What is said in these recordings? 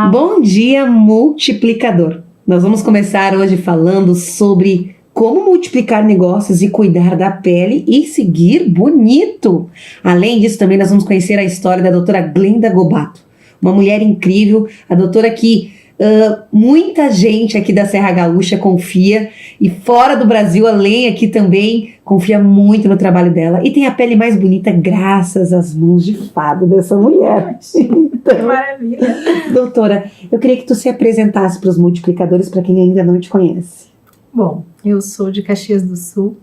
Bom dia, multiplicador! Nós vamos começar hoje falando sobre como multiplicar negócios e cuidar da pele e seguir bonito. Além disso, também nós vamos conhecer a história da doutora Glenda Gobato, uma mulher incrível, a doutora que muita gente aqui da Serra Gaúcha confia, e fora do Brasil, além aqui também, confia muito no trabalho dela e tem a pele mais bonita graças às mãos de fada dessa mulher. Então, que maravilha! Doutora, eu queria que tu se apresentasse para os multiplicadores, para quem ainda não te conhece. Bom, eu sou de Caxias do Sul,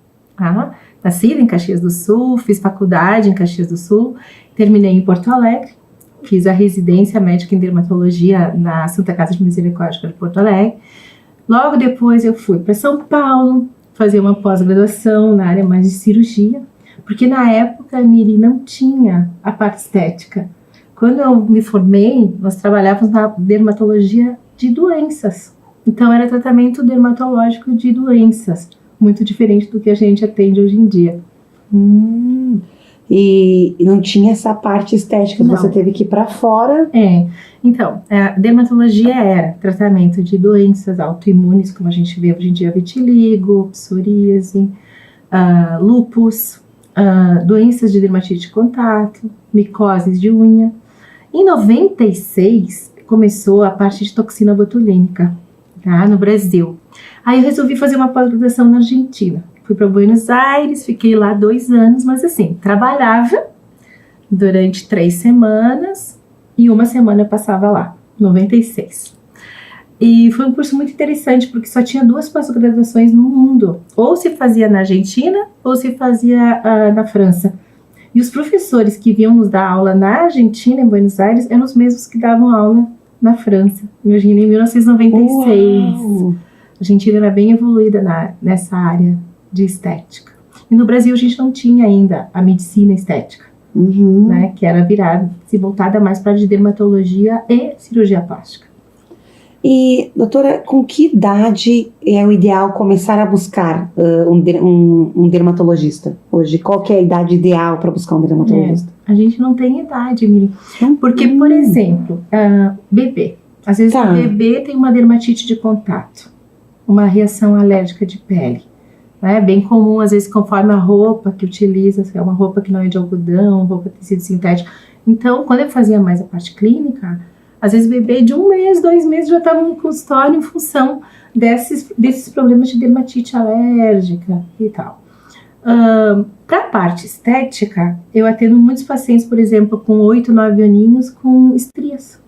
nascida em Caxias do Sul, fiz faculdade em Caxias do Sul, terminei em Porto Alegre, fiz a residência médica em dermatologia na Santa Casa de Misericórdia de Porto Alegre. Logo depois eu fui para São Paulo fazer uma pós-graduação na área mais de cirurgia, porque na época a Miri não tinha a parte estética. Quando eu me formei, nós trabalhávamos na dermatologia de doenças. Então era tratamento dermatológico de doenças, muito diferente do que a gente atende hoje em dia. E não tinha essa parte estética, Não. Você teve que ir para fora. Então, a dermatologia era tratamento de doenças autoimunes, como a gente vê hoje em dia, vitiligo, psoríase, lúpus, doenças de dermatite de contato, micoses de unha. Em 96, começou a parte de toxina botulínica, no Brasil. Aí eu resolvi fazer uma pós-graduação na Argentina. Fui para Buenos Aires, fiquei lá 2 anos, mas assim, trabalhava durante 3 semanas e 1 semana eu passava lá, 96. E foi um curso muito interessante, porque só tinha 2 pós-graduações no mundo. Ou se fazia na Argentina, ou se fazia na França. E os professores que vinham nos dar aula na Argentina, em Buenos Aires, eram os mesmos que davam aula na França. Imagina, em 1996. Uau. A Argentina era bem evoluída nessa área de estética. E no Brasil a gente não tinha ainda a medicina estética, que era voltada mais para a dermatologia e cirurgia plástica. E, doutora, com que idade é o ideal começar a buscar um dermatologista hoje? Qual que é a idade ideal para buscar um dermatologista? A gente não tem idade, Miri. Porque, por exemplo, bebê. Às vezes o bebê tem uma dermatite de contato, uma reação alérgica de pele. É bem comum, às vezes, conforme a roupa que utiliza, se é uma roupa que não é de algodão, roupa de tecido sintético. Então, quando eu fazia mais a parte clínica, às vezes o bebê de 1 mês, 2 meses já estava no consultório em função desses problemas de dermatite alérgica e tal. Para a parte estética, eu atendo muitos pacientes, por exemplo, com 8, 9 aninhos com estrias.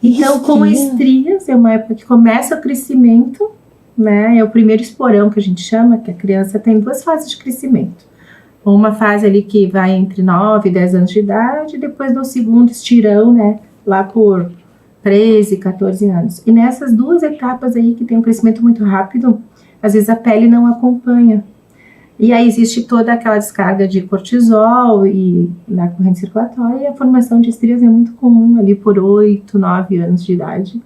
Então, com estrias, é uma época que começa o crescimento, é o primeiro esporão que a gente chama, que a criança tem 2 fases de crescimento. Uma fase ali que vai entre 9 e 10 anos de idade, e depois do segundo estirão, lá por 13, 14 anos. E nessas 2 etapas aí que tem um crescimento muito rápido, às vezes a pele não acompanha. E aí existe toda aquela descarga de cortisol e na corrente circulatória, e a formação de estrias é muito comum ali por 8, 9 anos de idade.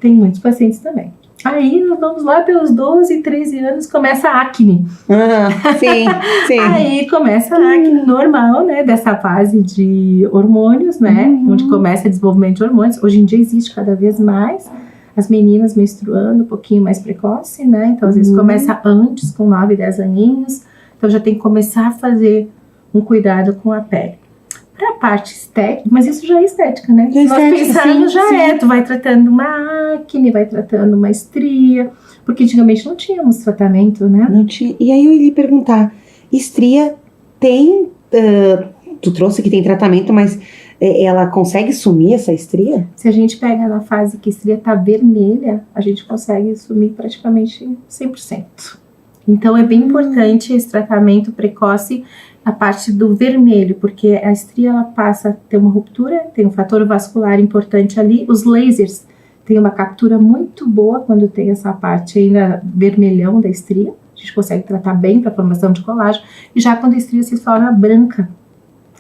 Tem muitos pacientes também. Aí nós vamos lá pelos 12, 13 anos, começa a acne. Sim. Aí começa a acne normal, dessa fase de hormônios, onde começa o desenvolvimento de hormônios. Hoje em dia existe cada vez mais as meninas menstruando um pouquinho mais precoce, Então às vezes começa antes, com 9, 10 aninhos. Então já tem que começar a fazer um cuidado com a pele. Para a parte estética, mas isso já é estética, Se nós pensarmos, tu vai tratando uma acne, vai tratando uma estria, porque antigamente não tínhamos tratamento, Não tinha. E aí eu ia lhe perguntar, estria tem, tu trouxe que tem tratamento, mas ela consegue sumir essa estria? Se a gente pega na fase que a estria está vermelha, a gente consegue sumir praticamente 100%. Então é bem importante esse tratamento precoce, a parte do vermelho, porque a estria ela passa a ter uma ruptura, tem um fator vascular importante ali. Os lasers têm uma captura muito boa quando tem essa parte ainda vermelhão da estria. A gente consegue tratar bem para a formação de colágeno. E já quando a estria se torna branca,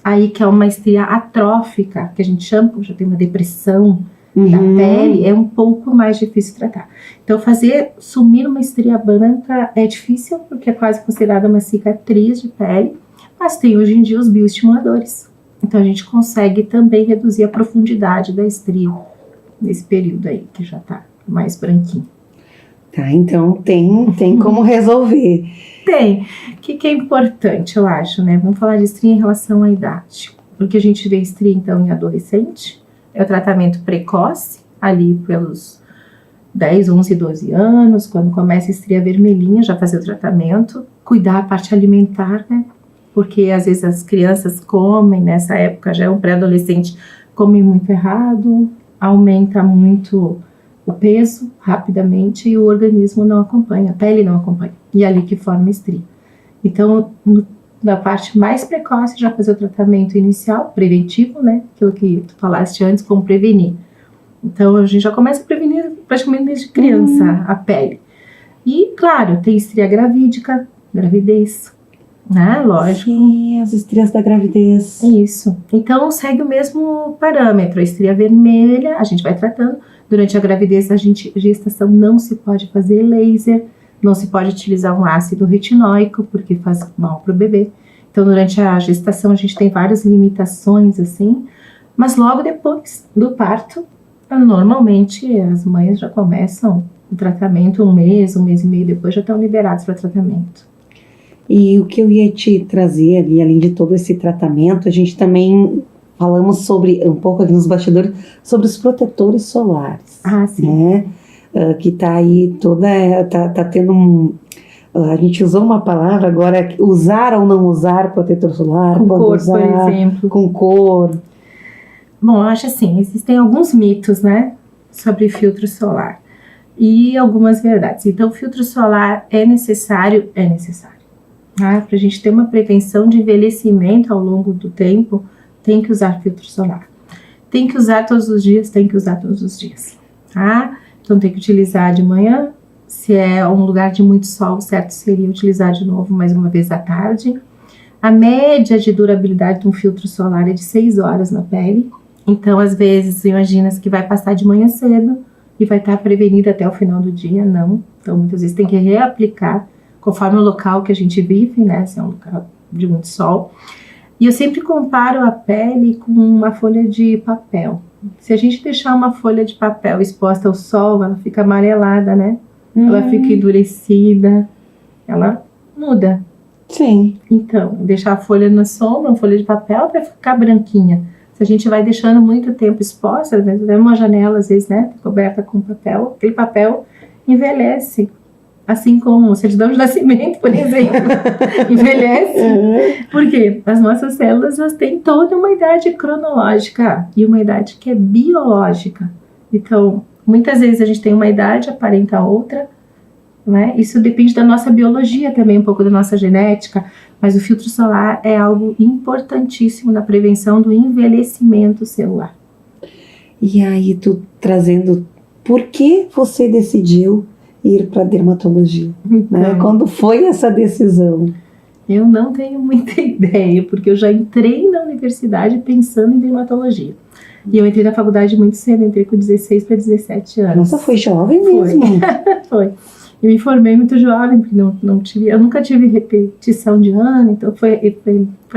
aí que é uma estria atrófica, que a gente chama, já tem uma depressão da pele, é um pouco mais difícil tratar. Então fazer sumir uma estria branca é difícil, porque é quase considerada uma cicatriz de pele. Mas tem hoje em dia os bioestimuladores. Então a gente consegue também reduzir a profundidade da estria. nesse período aí, que já tá mais branquinho. Tá, então tem como resolver. Tem. O que é importante, eu acho, né? Vamos falar de estria em relação à idade. Porque a gente vê estria, então, em adolescente. É o tratamento precoce, ali pelos 10, 11, 12 anos. Quando começa a estria vermelhinha, já fazer o tratamento. Cuidar a parte alimentar, né? Porque, às vezes, as crianças comem, nessa época, já é um pré-adolescente, comem muito errado, aumenta muito o peso rapidamente e o organismo não acompanha, a pele não acompanha. E é ali que forma estria. Então, na parte mais precoce, já fazer o tratamento inicial, preventivo, né? Aquilo que tu falaste antes, como prevenir. Então, a gente já começa a prevenir praticamente desde criança a pele. E, claro, tem estria gravídica, gravidez, né? Lógico. Sim, as estrias da gravidez. Isso. Então, segue o mesmo parâmetro. A estria vermelha, a gente vai tratando. Durante a gravidez, a gestação não se pode fazer laser, não se pode utilizar um ácido retinóico, porque faz mal para o bebê. Então, durante a gestação, a gente tem várias limitações, assim. Mas logo depois do parto, normalmente as mães já começam o tratamento um mês e meio depois, já estão liberados para tratamento. E o que eu ia te trazer ali, além de todo esse tratamento, a gente também falamos sobre, um pouco aqui nos bastidores, sobre os protetores solares. Ah, sim. Né? Que tá aí toda, tá tendo a gente usou uma palavra agora, usar ou não usar protetor solar. Com cor, usar, por exemplo. Com cor. Bom, eu acho assim, existem alguns mitos, né, sobre filtro solar. E algumas verdades. Então, o filtro solar é necessário. Para a gente ter uma prevenção de envelhecimento ao longo do tempo, tem que usar filtro solar. Tem que usar todos os dias, tá? Então tem que utilizar de manhã, se é um lugar de muito sol, certo seria utilizar de novo mais uma vez à tarde. A média de durabilidade de um filtro solar é de 6 horas na pele, então às vezes imagina que vai passar de manhã cedo e vai estar prevenido até o final do dia, não. Então muitas vezes tem que reaplicar, conforme o local que a gente vive, né, se é um local de muito sol. E eu sempre comparo a pele com uma folha de papel. Se a gente deixar uma folha de papel exposta ao sol, ela fica amarelada, né? Ela fica endurecida, ela muda. Sim. Então, deixar a folha na sombra, uma folha de papel, vai ficar branquinha. Se a gente vai deixando muito tempo exposta, né, uma janela às vezes, né, coberta com papel, aquele papel envelhece. Assim como certidão de nascimento, por exemplo, envelhece. Porque as nossas células, elas têm toda uma idade cronológica e uma idade que é biológica. Então, muitas vezes a gente tem uma idade, aparenta outra, né? Isso depende da nossa biologia também, um pouco da nossa genética, mas o filtro solar é algo importantíssimo na prevenção do envelhecimento celular. E aí, tu trazendo, por que você decidiu ir para dermatologia? Então, né? Quando foi essa decisão? Eu não tenho muita ideia, porque eu já entrei na universidade pensando em dermatologia. E eu entrei na faculdade muito cedo, entrei com 16 para 17 anos. Nossa, foi jovem mesmo. Foi. Eu me formei muito jovem, porque eu nunca tive repetição de ano, então foi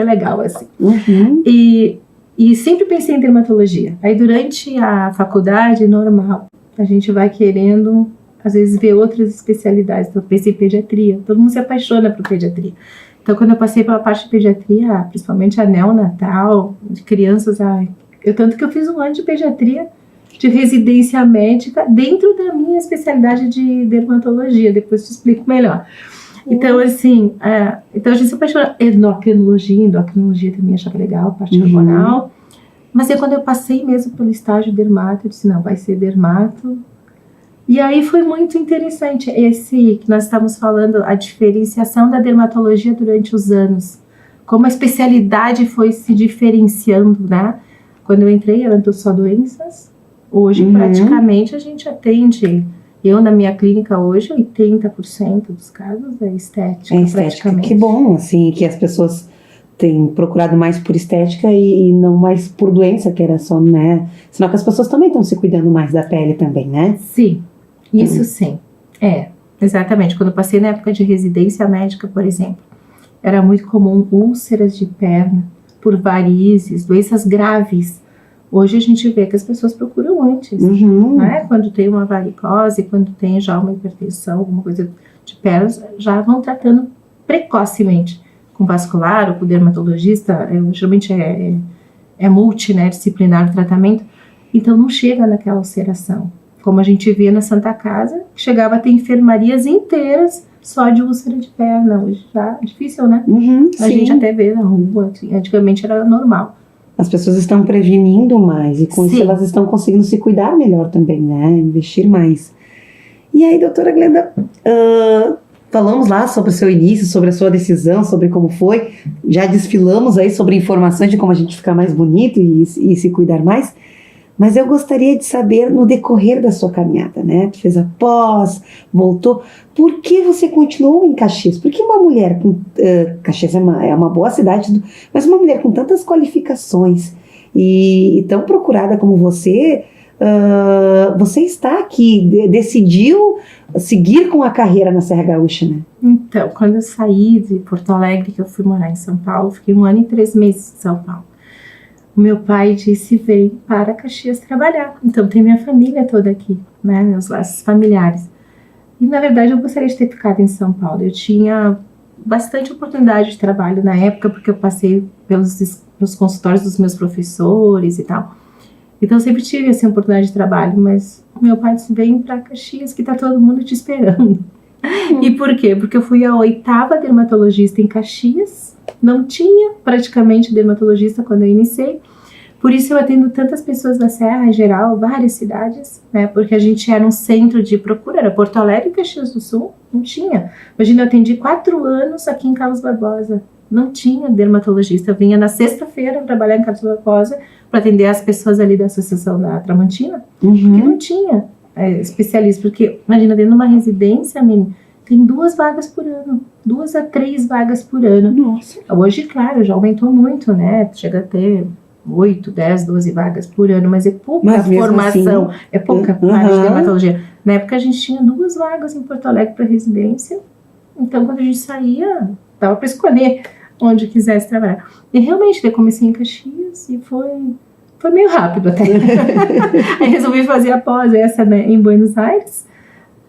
legal, assim. Uhum. E sempre pensei em dermatologia. Aí durante a faculdade, normal, a gente vai querendo às vezes ver outras especialidades. Então eu pensei em pediatria, todo mundo se apaixona por pediatria. Então quando eu passei pela parte de pediatria, principalmente a neonatal, de crianças, tanto que eu fiz um ano de pediatria, de residência médica, dentro da minha especialidade de dermatologia, depois te explico melhor. Então assim, então a gente se apaixona, endocrinologia também achava legal, parte hormonal. Mas quando eu passei mesmo pelo estágio dermato, eu disse, não, vai ser dermato. E aí foi muito interessante esse que nós estamos falando, a diferenciação da dermatologia durante os anos. Como a especialidade foi se diferenciando, né? Quando eu entrei, eram só doenças. Hoje, praticamente, a gente atende. Eu, na minha clínica hoje, 80% dos casos é estética, praticamente. Que bom, assim, que as pessoas têm procurado mais por estética e não mais por doença, que era só, né? Senão que as pessoas também estão se cuidando mais da pele também, né? Sim. Isso sim, exatamente. Quando eu passei na época de residência médica, por exemplo, era muito comum úlceras de perna por varizes, doenças graves, Hoje a gente vê que as pessoas procuram antes, né? Quando tem uma varicose, quando tem já uma hipertensão, alguma coisa de pernas, já vão tratando precocemente com vascular ou com dermatologista. Geralmente é multi, né, disciplinar o tratamento, então não chega naquela ulceração. Como a gente via na Santa Casa, que chegava a ter enfermarias inteiras só de úlcera de perna. Hoje já é difícil, né? A gente até vê na rua, antigamente era normal. As pessoas estão prevenindo mais e com isso elas estão conseguindo se cuidar melhor também, né? Investir mais. E aí, doutora Glenda, falamos lá sobre o seu início, sobre a sua decisão, sobre como foi. Já desfilamos aí sobre informações de como a gente ficar mais bonito e se cuidar mais. Mas eu gostaria de saber, no decorrer da sua caminhada, né? Tu fez a pós, voltou. Por que você continuou em Caxias? Porque uma mulher com... Caxias é uma boa cidade, mas uma mulher com tantas qualificações e tão procurada como você, você está aqui, decidiu seguir com a carreira na Serra Gaúcha, né? Então, quando eu saí de Porto Alegre, que eu fui morar em São Paulo, fiquei 1 ano e 3 meses em São Paulo. O meu pai disse, vem para Caxias trabalhar. Então tem minha família toda aqui, né, meus laços familiares. E na verdade eu gostaria de ter ficado em São Paulo. Eu tinha bastante oportunidade de trabalho na época, porque eu passei pelos consultórios dos meus professores e tal. Então eu sempre tive essa oportunidade de trabalho, mas o meu pai disse, vem para Caxias que tá todo mundo te esperando. E por quê? Porque eu fui a 8ª dermatologista em Caxias. Não tinha praticamente dermatologista quando eu iniciei, por isso eu atendo tantas pessoas da Serra em geral, várias cidades, né? Porque a gente era um centro de procura, era Porto Alegre e Caxias do Sul, não tinha. Imagina, eu atendi 4 anos aqui em Carlos Barbosa, não tinha dermatologista. Eu vinha na sexta-feira trabalhar em Carlos Barbosa para atender as pessoas ali da Associação da Tramontina, que não tinha especialista, porque imagina, dentro de uma residência, tem 2 vagas por ano, 2 a 3 vagas por ano. Nossa. Hoje, claro, já aumentou muito, né? Chega a ter 8, 10, 12 vagas por ano, mas é pouca formação, assim, é pouca área de dermatologia. Na época a gente tinha 2 vagas em Porto Alegre para residência, então quando a gente saía, dava para escolher onde quisesse trabalhar. E realmente, eu comecei em Caxias e foi meio rápido até. Aí resolvi fazer a pós essa, né, em Buenos Aires.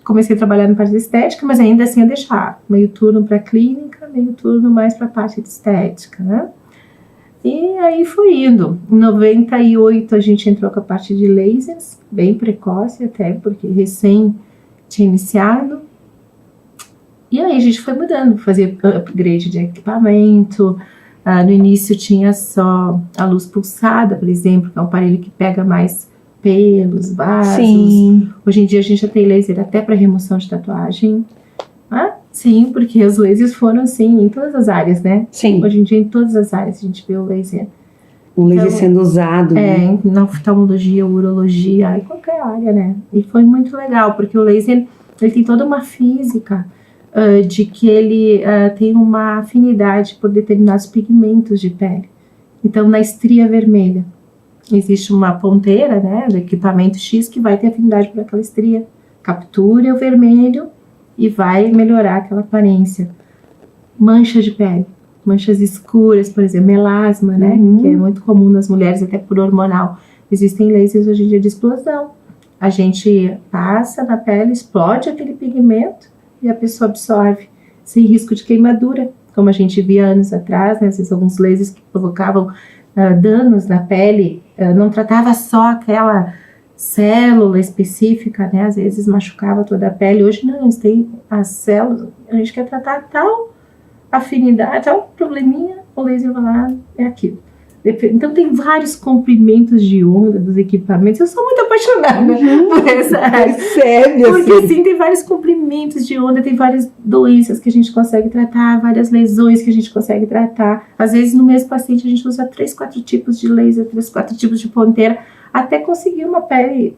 Comecei a trabalhar na parte de estética, mas ainda assim eu deixava meio turno para clínica, meio turno mais para a parte de estética, né? E aí foi indo. Em 98 a gente entrou com a parte de lasers, bem precoce até, porque recém tinha iniciado. E aí a gente foi mudando, fazia upgrade de equipamento. No início tinha só a luz pulsada, por exemplo, que é um aparelho que pega mais pelos, vasos. Sim. Hoje em dia a gente já tem laser até para remoção de tatuagem. Sim, porque os lasers foram assim em todas as áreas, né? Sim. Hoje em dia em todas as áreas a gente vê o laser. O laser então, sendo usado, né? Na oftalmologia, urologia, em qualquer área, né? E foi muito legal, porque o laser ele tem toda uma física de que ele tem uma afinidade por determinados pigmentos de pele. Então, na estria vermelha, existe uma ponteira, né, do equipamento X que vai ter afinidade por aquela estria, captura o vermelho e vai melhorar aquela aparência. Manchas de pele, manchas escuras, por exemplo, melasma, né, que é muito comum nas mulheres, até por hormonal. Existem lasers hoje em dia de explosão. A gente passa na pele, explode aquele pigmento e a pessoa absorve, sem risco de queimadura, como a gente via anos atrás, né, às vezes alguns lasers que provocavam danos na pele, não tratava só aquela célula específica, né? Às vezes machucava toda a pele. Hoje não, eles têm as células, a gente quer tratar tal afinidade, tal probleminha, o laser vai lá, é aquilo. Então tem vários comprimentos de onda dos equipamentos. Eu sou muito apaixonada por essa área. Sério? Porque assim, tem vários comprimentos de onda, tem várias doenças que a gente consegue tratar, várias lesões que a gente consegue tratar. Às vezes no mesmo paciente a gente usa 3, 4 tipos de laser, 3, 4 tipos de ponteira, até conseguir uma pele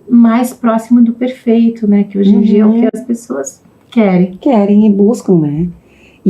mais próxima do perfeito, né? Que hoje em dia é o que as pessoas querem. Querem e buscam, né?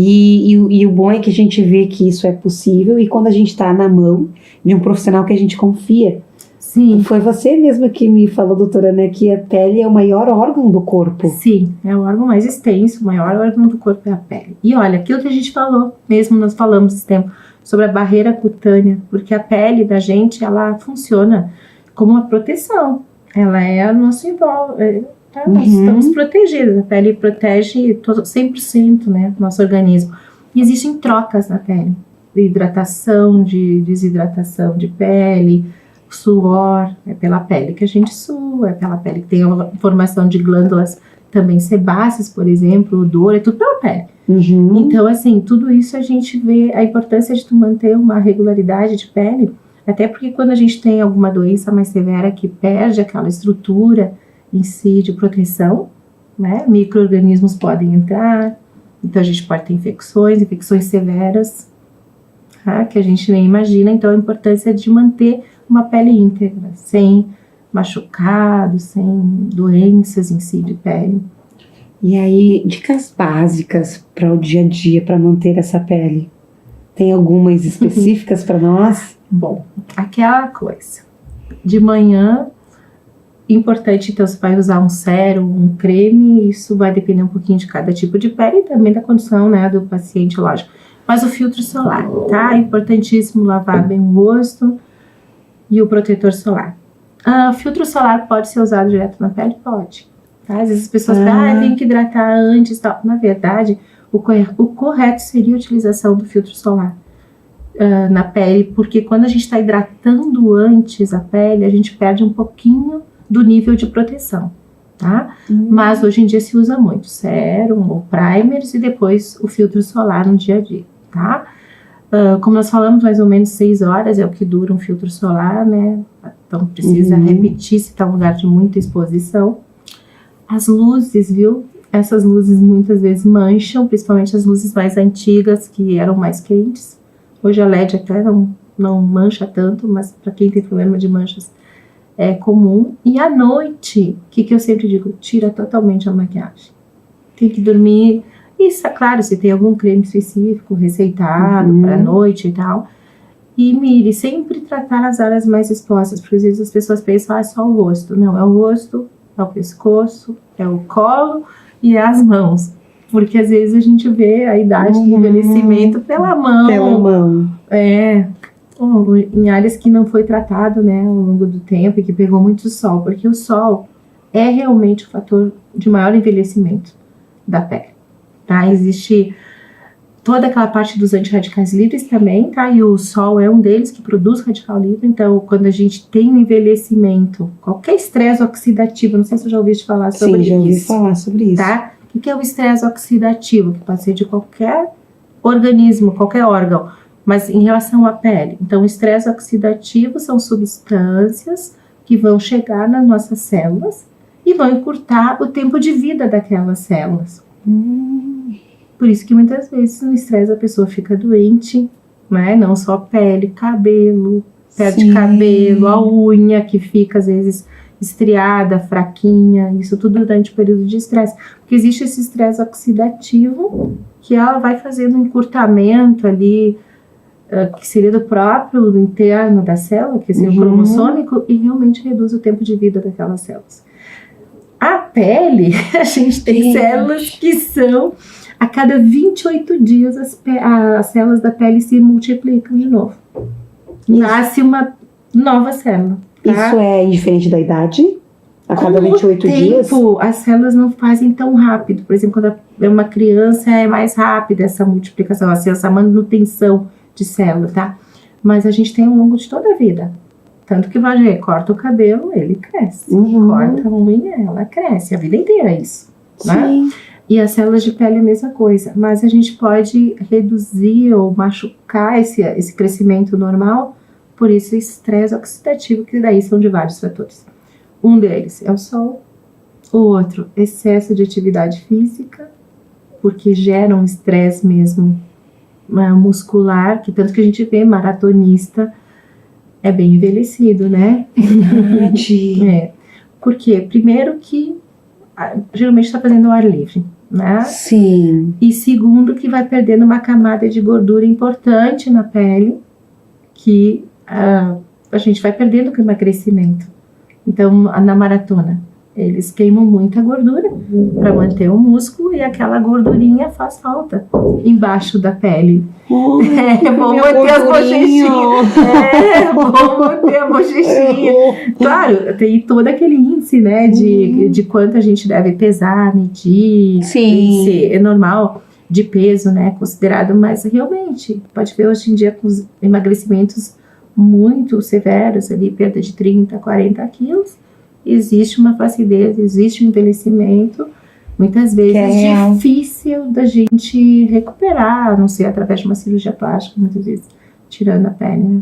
E o bom é que a gente vê que isso é possível e quando a gente está na mão de um profissional que a gente confia. Sim. Foi você mesma que me falou, doutora, né, que a pele é o maior órgão do corpo. Sim, é o órgão mais extenso, o maior órgão do corpo é a pele. E olha, aquilo que a gente falou, mesmo nós falamos esse tempo, sobre a barreira cutânea, porque a pele da gente, ela funciona como uma proteção. Ela é o nosso envolve, tá? Nós estamos protegidos, a pele protege 100%, né, do nosso organismo. E existem trocas na pele, de hidratação, de desidratação de pele, suor, é pela pele que a gente sua, é pela pele que tem a formação de glândulas também sebáceas, por exemplo, odor, é tudo pela pele. Então, assim, tudo isso a gente vê a importância de tu manter uma regularidade de pele, até porque quando a gente tem alguma doença mais severa que perde aquela estrutura em si de proteção, né, micro-organismos podem entrar, então a gente pode ter infecções severas, tá, que a gente nem imagina. Então a importância de manter uma pele íntegra, sem machucados, sem doenças em si de pele. E aí, dicas básicas para o dia a dia, para manter essa pele? Tem algumas específicas para nós? Bom, aquela coisa, de manhã, importante, então você vai usar um sérum, um creme, isso vai depender um pouquinho de cada tipo de pele e também da condição, né, do paciente, lógico. Mas o filtro solar, tá? É importantíssimo lavar bem o rosto e o protetor solar. O filtro solar pode ser usado direto na pele? Pode. Tá? Às vezes as pessoas falam, tem que hidratar antes, tal. Na verdade, o correto seria a utilização do filtro solar na pele, porque quando a gente está hidratando antes a pele, a gente perde um pouquinho do nível de proteção, tá? Mas hoje em dia se usa muito sérum ou primers e depois o filtro solar no dia a dia, tá? Como nós falamos, mais ou menos 6 horas é o que dura um filtro solar, né? Então precisa repetir se está um lugar de muita exposição. As luzes, viu? Essas luzes muitas vezes mancham, principalmente as luzes mais antigas que eram mais quentes. Hoje a LED até não mancha tanto, mas para quem tem problema de manchas é comum. E à noite, o que eu sempre digo? Tira totalmente a maquiagem. Tem que dormir. Isso, é claro, se tem algum creme específico receitado para noite e tal. E mire, sempre tratar as áreas mais expostas, porque às vezes as pessoas pensam, é só o rosto. Não, é o rosto, é o pescoço, é o colo e é as mãos. Porque às vezes a gente vê a idade do envelhecimento pela mão. Pela mão. Em áreas que não foi tratado, né, ao longo do tempo e que pegou muito sol. Porque o sol é realmente o fator de maior envelhecimento da pele. Tá? Existe toda aquela parte dos antirradicais livres também, tá? E o sol é um deles que produz radical livre. Então, quando a gente tem um envelhecimento, qualquer estresse oxidativo, não sei se você já ouviu falar sobre isso. Sim, já ouvi falar sobre isso. Tá? O que é o estresse oxidativo? Que pode ser de qualquer organismo, qualquer órgão, mas em relação à pele. Então, o estresse oxidativo são substâncias que vão chegar nas nossas células e vão encurtar o tempo de vida daquelas células. Por isso que muitas vezes no estresse a pessoa fica doente, né? Não só a pele, cabelo, perde cabelo, a unha que fica às vezes estriada, fraquinha, isso tudo durante o período de estresse. Porque existe esse estresse oxidativo que ela vai fazendo um encurtamento ali, que seria do próprio do interno da célula, que seria o cromossômico, e realmente reduz o tempo de vida daquelas células. A pele, a gente tem células que são, a cada 28 dias as células da pele se multiplicam de novo. Nasce uma nova célula. Tá? Isso é diferente da idade? A cada 28 dias? As células não fazem tão rápido. Por exemplo, quando é uma criança, é mais rápida essa multiplicação, assim, essa manutenção de célula, tá? Mas a gente tem ao longo de toda a vida. Tanto que vai ver, corta o cabelo, ele cresce. Corta a unha, ela cresce. A vida inteira é isso. Né? E as células de pele é a mesma coisa. Mas a gente pode reduzir ou machucar esse crescimento normal por esse estresse oxidativo, que daí são de vários fatores. Um deles é o sol. O outro, excesso de atividade física, porque gera um estresse mesmo muscular, que tanto que a gente vê maratonista é bem envelhecido, né? Por quê? Primeiro que geralmente está fazendo ao ar livre, né? Sim. E segundo que vai perdendo uma camada de gordura importante na pele, que a gente vai perdendo com o emagrecimento. Então, na maratona, Eles queimam muita gordura para manter o músculo e aquela gordurinha faz falta embaixo da pele. É bom manter as bochechinhas. É bom manter a bochechinha. Claro, tem todo aquele índice, né, de quanto a gente deve pesar, medir. Sim. Índice é normal de peso, né, considerado, mas realmente, pode ver hoje em dia com os emagrecimentos muito severos ali, perda de 30, 40 quilos, existe uma flacidez, existe um envelhecimento, muitas vezes é difícil da gente recuperar, a não ser através de uma cirurgia plástica, muitas vezes tirando a pele, né?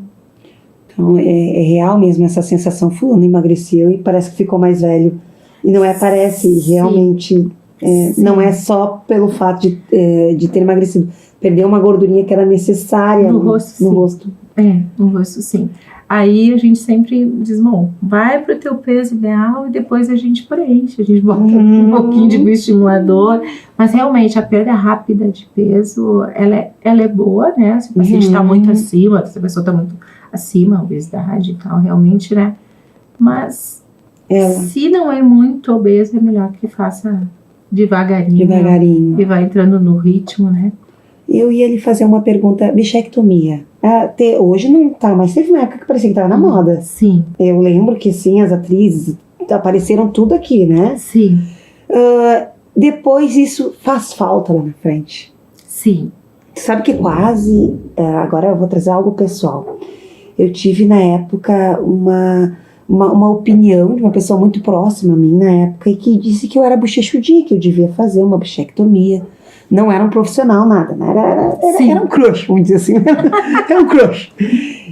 Então é real mesmo essa sensação, fulano emagreceu e parece que ficou mais velho. E não é, parece, realmente, não é só pelo fato de ter emagrecido, perdeu uma gordurinha que era necessária no rosto. No rosto, sim. Aí a gente sempre diz, bom, vai pro teu peso ideal e depois a gente preenche, a gente bota um pouquinho de bioestimulador, mas realmente a perda rápida de peso, ela é boa, né? Se o paciente está muito acima, se a pessoa está muito acima, obesidade e tal, realmente, né? Mas se não é muito obeso, é melhor que faça devagarinho. E vai entrando no ritmo, né? Eu ia lhe fazer uma pergunta, bichectomia. Hoje não tá, mas teve uma época que parecia que tava na moda. Sim. Eu lembro que sim, as atrizes apareceram tudo aqui, né? Sim. Depois isso faz falta lá na frente. Sim. Sabe que quase, agora eu vou trazer algo pessoal. Eu tive na época uma opinião de uma pessoa muito próxima a mim na época e que disse que eu era bochechudinha, que eu devia fazer uma bichectomia. Não era um profissional, nada, né? Era um crush, vamos dizer assim. Era um crush.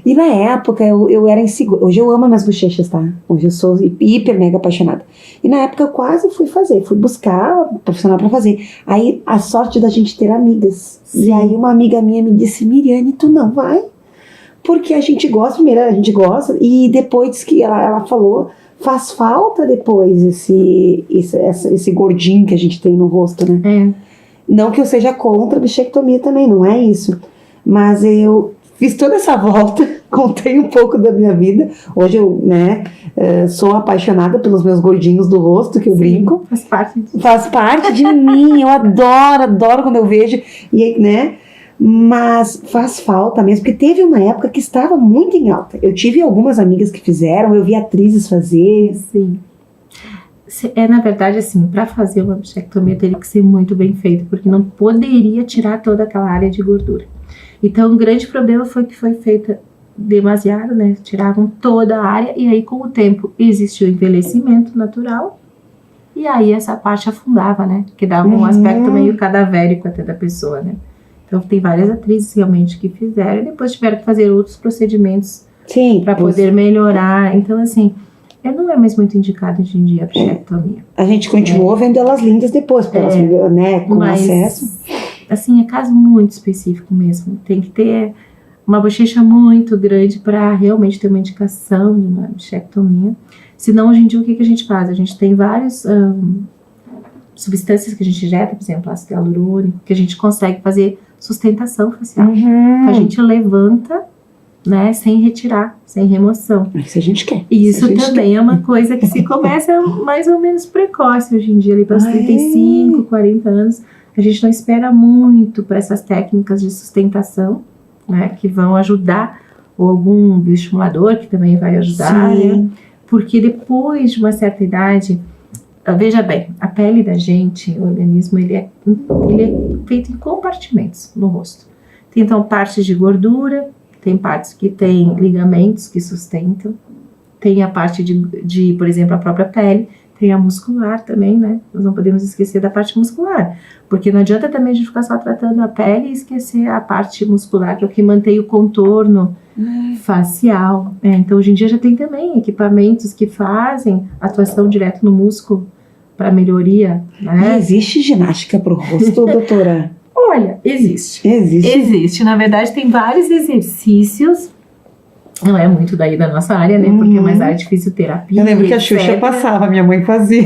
E na época eu era insegura. Hoje eu amo minhas bochechas, tá? Hoje eu sou hiper, mega apaixonada. E na época eu quase fui buscar um profissional pra fazer. Aí a sorte da gente ter amigas. Sim. E aí uma amiga minha me disse, Miriane, tu não vai? Porque a gente gosta, primeiro a gente gosta, e depois que ela falou, faz falta depois esse gordinho que a gente tem no rosto, né? Não que eu seja contra a bichectomia também, não é isso. Mas eu fiz toda essa volta, contei um pouco da minha vida. Hoje eu, sou apaixonada pelos meus gordinhos do rosto, que eu brinco. Faz parte de mim, eu adoro quando eu vejo. E, mas faz falta mesmo, porque teve uma época que estava muito em alta. Eu tive algumas amigas que fizeram, eu vi atrizes fazer. Sim. Na verdade, assim, para fazer uma bichectomia teria que ser muito bem feito, porque não poderia tirar toda aquela área de gordura. Então, o grande problema foi que foi feita demasiado, né? Tiravam toda a área e aí, com o tempo, existiu envelhecimento natural e aí essa parte afundava, né? Que dava um aspecto meio cadavérico até da pessoa, né? Então, tem várias atrizes realmente que fizeram e depois tiveram que fazer outros procedimentos para poder melhorar. Então, assim, não é mais muito indicado hoje em dia a bichectomia. A gente continuou vendo elas lindas depois, porque elas, com acesso. Assim, é caso muito específico mesmo. Tem que ter uma bochecha muito grande para realmente ter uma indicação de uma bichectomia. Senão, hoje em dia, o que a gente faz? A gente tem várias substâncias que a gente injeta, por exemplo, ácido hialurônico, que a gente consegue fazer sustentação facial. A gente levanta, né, sem retirar, sem remoção. Isso a gente quer. E isso também é uma coisa que se começa mais ou menos precoce hoje em dia, ali para os 35, 40 anos. A gente não espera muito para essas técnicas de sustentação, né, que vão ajudar, ou algum bioestimulador que também vai ajudar, né, porque depois de uma certa idade, veja bem, a pele da gente, o organismo, ele é feito em compartimentos no rosto. Tem então partes de gordura, tem partes que tem ligamentos que sustentam, tem a parte de, por exemplo, a própria pele, tem a muscular também, né? Nós não podemos esquecer da parte muscular, porque não adianta também a gente ficar só tratando a pele e esquecer a parte muscular, que é o que mantém o contorno facial. Então, hoje em dia já tem também equipamentos que fazem atuação direto no músculo para melhoria, né? E existe ginástica para o rosto, doutora? Olha, existe. Na verdade, tem vários exercícios. Não é muito daí da nossa área, né? Porque é mais área de fisioterapia. Eu lembro que a Xuxa passava, minha mãe fazia.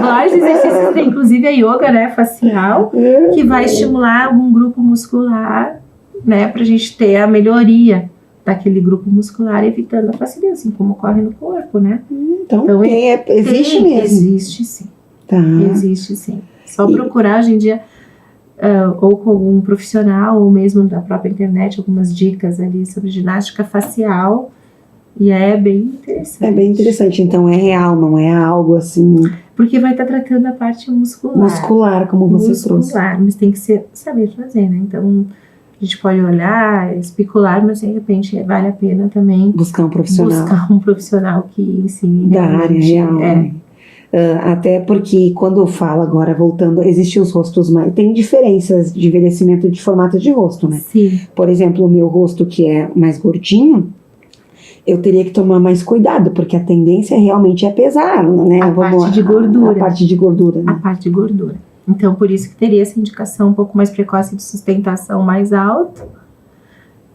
Vários exercícios, tem inclusive a yoga, né? Facial, que vai estimular algum grupo muscular, né? Pra gente ter a melhoria daquele grupo muscular, evitando a flacidez, assim como ocorre no corpo, né? Então existe mesmo. Existe sim. Tá. Existe sim. Só procurar hoje em dia, ou com algum profissional, ou mesmo da própria internet, algumas dicas ali sobre ginástica facial, e é bem interessante. É bem interessante, então é real, não é algo assim... Porque vai estar tratando a parte muscular. Muscular, como você trouxe. Muscular, mas tem que saber fazer, né? Então, a gente pode olhar, especular, mas de repente vale a pena também... Buscar um profissional que ensine da área real, né? Até porque quando eu falo agora, voltando, existem os rostos mais... Tem diferenças de envelhecimento de formato de rosto, né? Sim. Por exemplo, o meu rosto que é mais gordinho, eu teria que tomar mais cuidado, porque a tendência realmente é pesar, né? A parte de gordura. A parte de gordura, né? A parte de gordura. Então, por isso que teria essa indicação um pouco mais precoce de sustentação mais alta.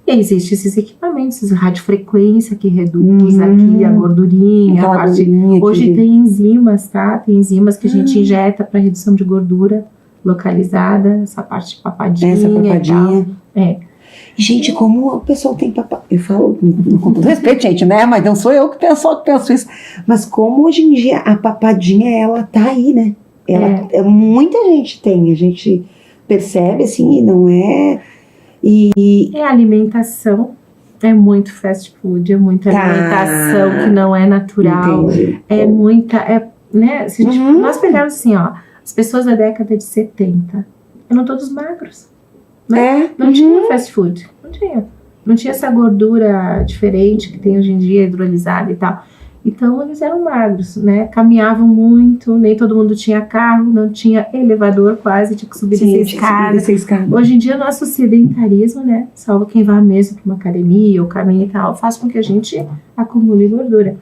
E existem esses equipamentos, esses radiofrequência que reduz aqui a gordurinha. Hoje tem enzimas, tá? Tem enzimas que a gente injeta para redução de gordura localizada, essa parte papadinha. Essa papadinha. Gente, como o pessoal tem papadinha. Eu falo com todo respeito, gente, né? Mas não sou eu que penso isso. Mas como hoje em dia a papadinha, ela tá aí, né? Muita gente tem, a gente percebe assim, e não é... E a alimentação é muito fast food, é muita alimentação que não é natural. Entendi. É muita... né? Se nós pegarmos assim, ó, as pessoas da década de 70 eram todos magros. Né? Não tinha fast food, não tinha essa gordura diferente que tem hoje em dia, hidrolisada e tal. Então eles eram magros, né? Caminhavam muito, nem todo mundo tinha carro, não tinha elevador quase, tinha que subir essa escada. Hoje em dia nosso sedentarismo, né? Salvo quem vá mesmo para uma academia ou caminho e tal, faz com que a gente acumule gordura.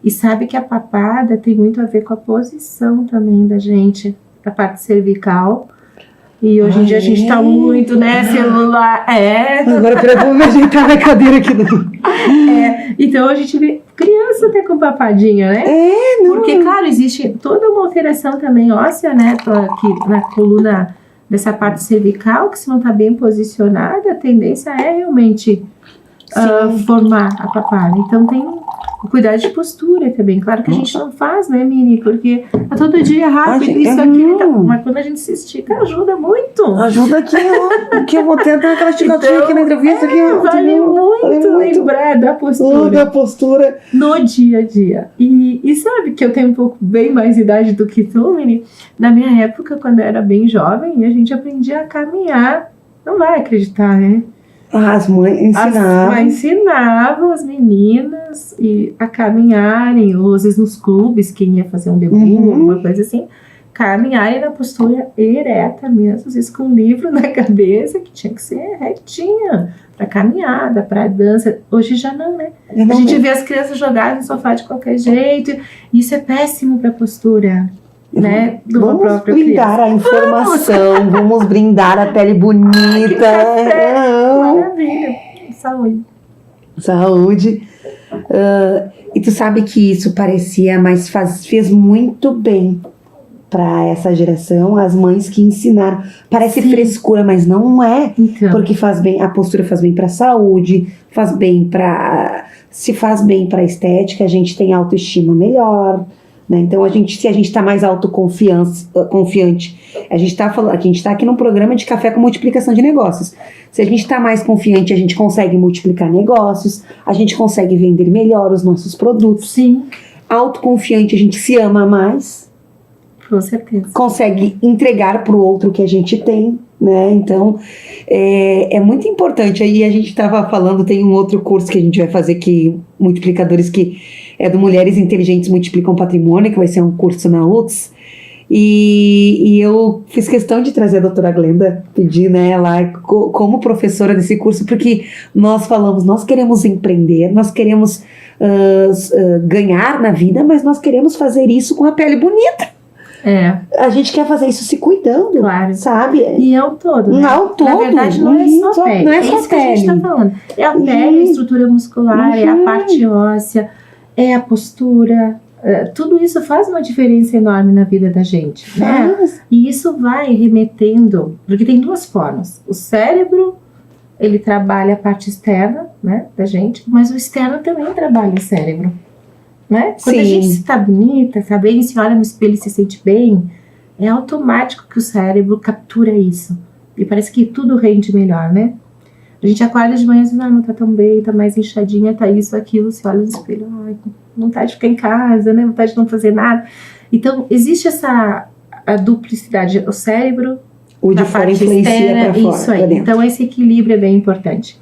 E sabe que a papada tem muito a ver com a posição também da gente, a parte cervical. E hoje em dia a gente tá muito, né, celular. Agora eu vou me ajeitar na cadeira aqui. Então a gente vê criança até com papadinha, né? Porque, claro, existe toda uma alteração também óssea, né, aqui na coluna dessa parte cervical, que se não tá bem posicionada, a tendência é realmente formar a papada. Então tem o cuidado de postura também. Claro que a gente não faz, né, Mini? Porque é todo dia rápido, isso aqui. Mas quando a gente se estica, ajuda muito. Ajuda aqui, que eu vou tentar aquela esticadinha aqui na entrevista. Vale muito lembrar da postura. Da postura. No dia a dia. E sabe que eu tenho um pouco bem mais idade do que tu, Mini? Na minha época, quando eu era bem jovem, a gente aprendia a caminhar. Não vai acreditar, né? As mães ensinavam. As mães ensinavam as meninas a caminharem, ou às vezes nos clubes, quem ia fazer um debut, alguma coisa assim, caminharem na postura ereta mesmo, às vezes com um livro na cabeça, que tinha que ser retinha, para caminhada, para dança. Hoje já não, né? A gente vê as crianças jogarem no sofá de qualquer jeito, e isso é péssimo para a postura. Né, vamos brindar a informação, vamos brindar a pele bonita. Maravilha, saúde. E tu sabe que isso parecia, mas fez muito bem para essa geração, as mães que ensinaram. Parece frescura, mas não é. Então. Porque faz bem, a postura faz bem para a saúde, se faz bem para a estética, a gente tem autoestima melhor. Né? Então, se a gente está mais confiante, a gente está aqui num programa de café com multiplicação de negócios. Se a gente está mais confiante, a gente consegue multiplicar negócios, a gente consegue vender melhor os nossos produtos. Sim. Autoconfiante, a gente se ama mais. Com certeza. Consegue entregar para o outro o que a gente tem. Né? Então, é muito importante. Aí a gente estava falando, tem um outro curso que a gente vai fazer, multiplicadores, que é do Mulheres Inteligentes Multiplicam Patrimônio, que vai ser um curso na UTS, e eu fiz questão de trazer a doutora Glenda, pedir, né, ela como professora desse curso, porque nós queremos empreender, nós queremos ganhar na vida, mas nós queremos fazer isso com a pele bonita. A gente quer fazer isso se cuidando, claro. Sabe? E é o todo, né? Não, todo. Na verdade, não é só a pele. Não é só isso que a gente está falando. É a pele, a estrutura muscular, é a parte óssea, é a postura. Tudo isso faz uma diferença enorme na vida da gente, né? E isso vai remetendo, porque tem duas formas. O cérebro ele trabalha a parte externa, né, da gente, mas o externo também trabalha o cérebro, né? Quando a gente está bonita, está bem, se olha no espelho e se sente bem, é automático que o cérebro captura isso. E parece que tudo rende melhor, né? A gente acorda de manhã e diz, não tá tão bem, tá mais inchadinha, tá isso, aquilo, se olha no espelho, ai, vontade de ficar em casa, né? Vontade de não fazer nada. Então, existe a duplicidade, o cérebro, o de fora influencia para fora. Isso aí. Então, esse equilíbrio é bem importante.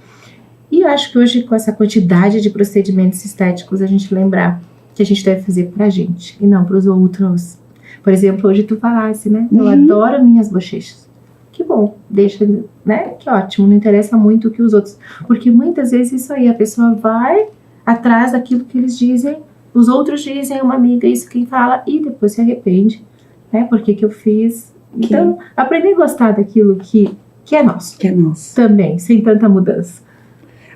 E eu acho que hoje, com essa quantidade de procedimentos estéticos, a gente lembrar que a gente deve fazer pra gente e não pros outros. Por exemplo, hoje tu falasse, né? Eu adoro minhas bochechas. Que bom, deixa, né? Que ótimo, não interessa muito o que os outros... Porque muitas vezes isso aí, a pessoa vai atrás daquilo que eles dizem, os outros dizem, uma amiga, isso quem fala, e depois se arrepende, né? Por que eu fiz? Então, aprender a gostar daquilo que é nosso. Que é nosso. Também, sem tanta mudança.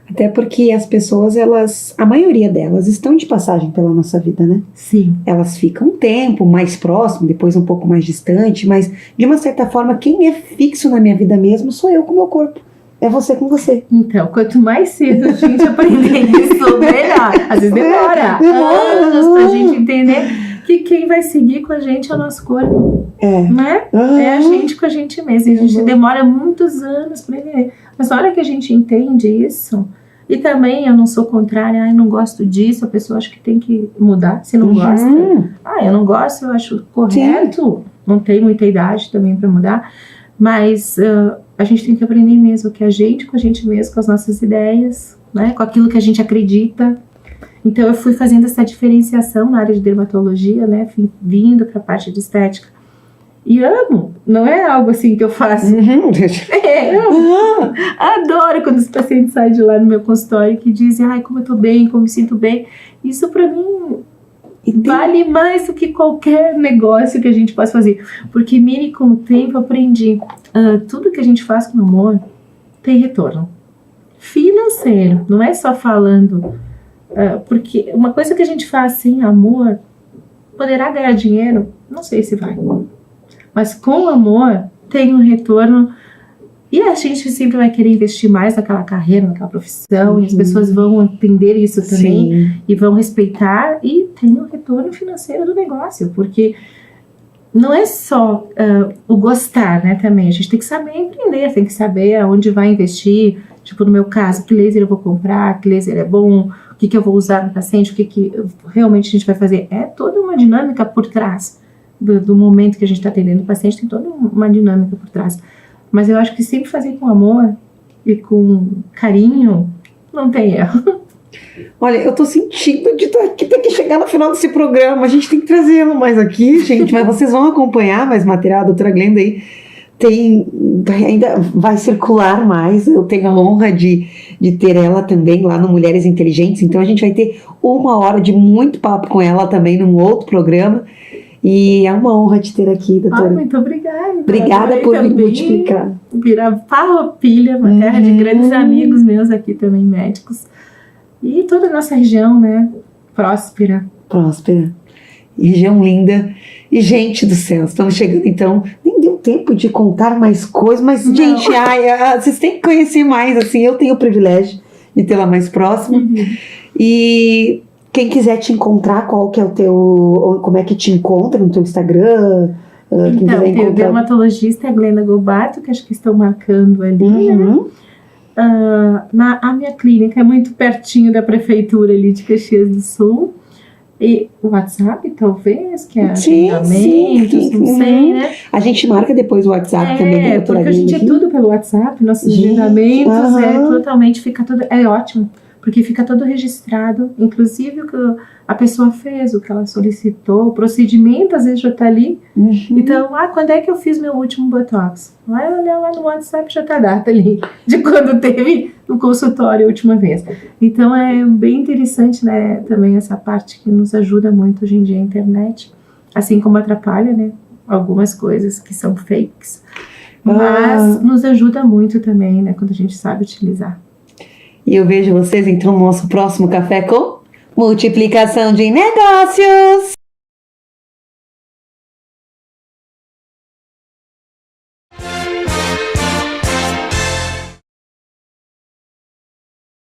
Até porque as pessoas, a maioria delas, estão de passagem pela nossa vida, né? Sim. Elas ficam um tempo mais próximo, depois um pouco mais distante, mas de uma certa forma, quem é fixo na minha vida mesmo sou eu com o meu corpo. É você com você. Então, quanto mais cedo a gente aprender isso, melhor. Às vezes demora anos pra gente entender que quem vai seguir com a gente é o nosso corpo. Né? É a gente com a gente mesmo. E a gente demora muitos anos pra entender. Mas na hora que a gente entende isso, e também eu não sou contrária, eu não gosto disso, a pessoa acha que tem que mudar, se não gosta. Eu não gosto, eu acho correto. Sim. Não tem muita idade também pra mudar. Mas a gente tem que aprender mesmo que a gente com a gente mesmo, com as nossas ideias, né? Com aquilo que a gente acredita. Então eu fui fazendo essa diferenciação na área de dermatologia, né? Vindo pra parte de estética. E amo, não é algo assim que eu faço. Eu adoro quando os pacientes saem de lá no meu consultório que dizem, ai, como eu tô bem, como me sinto bem. Isso pra mim vale mais do que qualquer negócio que a gente possa fazer. Porque, Miri, com o tempo eu aprendi, tudo que a gente faz com amor tem retorno financeiro, não é só falando. Porque uma coisa que a gente faz sem amor, poderá ganhar dinheiro, não sei se vai. Mas com amor, tem um retorno. E a gente sempre vai querer investir mais naquela carreira, naquela profissão. E as pessoas vão entender isso também. Sim. E vão respeitar. E tem um retorno financeiro do negócio. Porque não é só o gostar, né, também. A gente tem que saber empreender. Tem que saber aonde vai investir. Tipo, no meu caso, que laser eu vou comprar, que laser é bom, o que eu vou usar no paciente, o que realmente a gente vai fazer. É toda uma dinâmica por trás. Do momento que a gente está atendendo o paciente, tem toda uma dinâmica por trás. Mas eu acho que sempre fazer com amor e com carinho, não tem erro. Olha, eu tô sentindo de ter que chegar no final desse programa. A gente tem que trazê-lo mais aqui, gente. Mas vocês vão acompanhar mais material. A doutora Glenda aí ainda vai circular mais. Eu tenho a honra de ter ela também lá no Mulheres Inteligentes. Então a gente vai ter 1 hora de muito papo com ela também num outro programa. E é uma honra te ter aqui, doutora. Muito obrigada. Obrigada por me multiplicar. Virar Farroupilha, uma terra de grandes amigos meus aqui também, médicos. E toda a nossa região, né? Próspera. Região linda. E, gente do céu, estamos chegando então. Nem deu tempo de contar mais coisas, mas, não. Gente, vocês têm que conhecer mais, assim. Eu tenho o privilégio de tê-la mais próxima. E quem quiser te encontrar, qual que é o teu... Como é que te encontra no teu Instagram? Então, tem o dermatologista Glenda Gobato, que acho que estão marcando ali, né? A minha clínica é muito pertinho da prefeitura ali de Caxias do Sul. E o WhatsApp, talvez, que é agendamentos, não sei, né? A gente marca depois o WhatsApp também. É, porque a gente é tudo pelo WhatsApp, nossos agendamentos, totalmente, fica tudo, é ótimo. Porque fica todo registrado, inclusive o que a pessoa fez, o que ela solicitou, o procedimento às vezes já está ali. Então, quando é que eu fiz meu último Botox? Vai olhar lá no WhatsApp, já está a data ali, de quando teve no consultório a última vez. Então, é bem interessante, né, também essa parte que nos ajuda muito hoje em dia a internet, assim como atrapalha, né, algumas coisas que são fakes, mas nos ajuda muito também, né, quando a gente sabe utilizar. E eu vejo vocês então no nosso próximo Café com Multiplicação de Negócios.